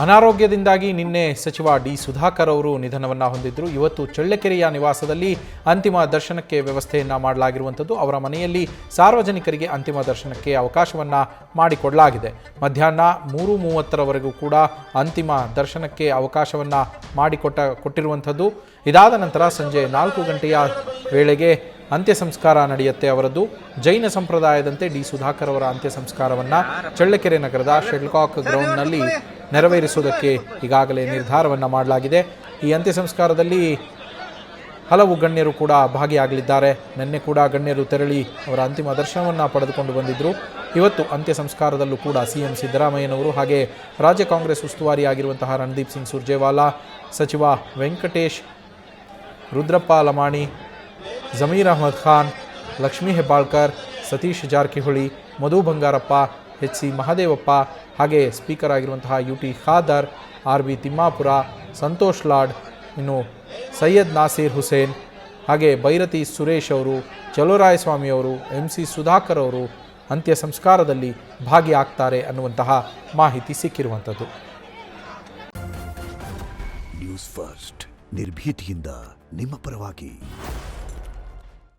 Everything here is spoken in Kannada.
ಅನಾರೋಗ್ಯದಿಂದಾಗಿ ನಿನ್ನೆ ಸಚಿವ ಡಿ ಸುಧಾಕರ್ ಅವರು ನಿಧನವನ್ನು ಹೊಂದಿದ್ರು. ಇವತ್ತು ಚಳ್ಳಕೆರೆಯ ನಿವಾಸದಲ್ಲಿ ಅಂತಿಮ ದರ್ಶನಕ್ಕೆ ವ್ಯವಸ್ಥೆಯನ್ನು ಮಾಡಲಾಗಿರುವಂಥದ್ದು. ಅವರ ಮನೆಯಲ್ಲಿ ಸಾರ್ವಜನಿಕರಿಗೆ ಅಂತಿಮ ದರ್ಶನಕ್ಕೆ ಅವಕಾಶವನ್ನು ಮಾಡಿಕೊಡಲಾಗಿದೆ. ಮಧ್ಯಾಹ್ನ 3:30 ಕೂಡ ಅಂತಿಮ ದರ್ಶನಕ್ಕೆ ಅವಕಾಶವನ್ನು ಕೊಟ್ಟಿರುವಂಥದ್ದು. ಇದಾದ ನಂತರ ಸಂಜೆ 4 ಗಂಟೆಯ ವೇಳೆಗೆ ಅಂತ್ಯ ಸಂಸ್ಕಾರ ನಡೆಯುತ್ತೆ ಅವರದ್ದು. ಜೈನ ಸಂಪ್ರದಾಯದಂತೆ ಡಿ ಸುಧಾಕರ್ ಅವರ ಅಂತ್ಯ ಸಂಸ್ಕಾರವನ್ನು ಚಳ್ಳಕೆರೆ ನಗರದ ಶೆಟ್ಲ್ಕಾಕ್ ಗ್ರೌಂಡ್ನಲ್ಲಿ ನೆರವೇರಿಸುವುದಕ್ಕೆ ಈಗಾಗಲೇ ನಿರ್ಧಾರವನ್ನು ಮಾಡಲಾಗಿದೆ. ಈ ಅಂತ್ಯ ಸಂಸ್ಕಾರದಲ್ಲಿ ಹಲವು ಗಣ್ಯರು ಕೂಡ ಭಾಗಿಯಾಗಲಿದ್ದಾರೆ. ನಿನ್ನೆ ಕೂಡ ಗಣ್ಯರು ತೆರಳಿ ಅವರ ಅಂತಿಮ ದರ್ಶನವನ್ನು ಪಡೆದುಕೊಂಡು ಬಂದಿದ್ದರು. ಇವತ್ತು ಅಂತ್ಯ ಸಂಸ್ಕಾರದಲ್ಲೂ ಕೂಡ ಸಿಎಂ ಸಿದ್ದರಾಮಯ್ಯನವರು ಹಾಗೆ ರಾಜ್ಯ ಕಾಂಗ್ರೆಸ್ ಉಸ್ತುವಾರಿಯಾಗಿರುವಂತಹ ರಣದೀಪ್ ಸಿಂಗ್ ಸುರ್ಜೇವಾಲಾ, ಸಚಿವ ವೆಂಕಟೇಶ್, ರುದ್ರಪ್ಪ ಲಮಾಣಿ, ಜಮೀರ್ ಅಹಮದ್ ಖಾನ್, ಲಕ್ಷ್ಮೀ ಹೆಬ್ಬಾಳ್ಕರ್, ಸತೀಶ್ ಜಾರಕಿಹೊಳಿ, ಮಧು ಬಂಗಾರಪ್ಪ, ಎಚ್ ಸಿ ಮಹದೇವಪ್ಪ, ಹಾಗೆ ಸ್ಪೀಕರ್ ಆಗಿರುವಂತಹ UT ಖಾದರ್, RB ತಿಮ್ಮಾಪುರ, ಸಂತೋಷ್ ಲಾಡ್, ಇನ್ನು ಸೈಯದ್ ನಾಸೀರ್ ಹುಸೇನ್, ಹಾಗೆ ಬೈರತಿ ಸುರೇಶ್ ಅವರು, ಚಲುವರಾಯಸ್ವಾಮಿ ಅವರು, MC ಸುಧಾಕರ್ ಅವರು ಅಂತ್ಯ ಸಂಸ್ಕಾರದಲ್ಲಿ ಭಾಗಿಯಾಗ್ತಾರೆ ಅನ್ನುವಂತಹ ಮಾಹಿತಿ ಸಿಕ್ಕಿರುವಂಥದ್ದು. ನ್ಯೂಸ್ ಫಸ್ಟ್ ನಿರ್ಭೀತಿಯಿಂದ ನಿಮ್ಮ ಪರವಾಗಿ.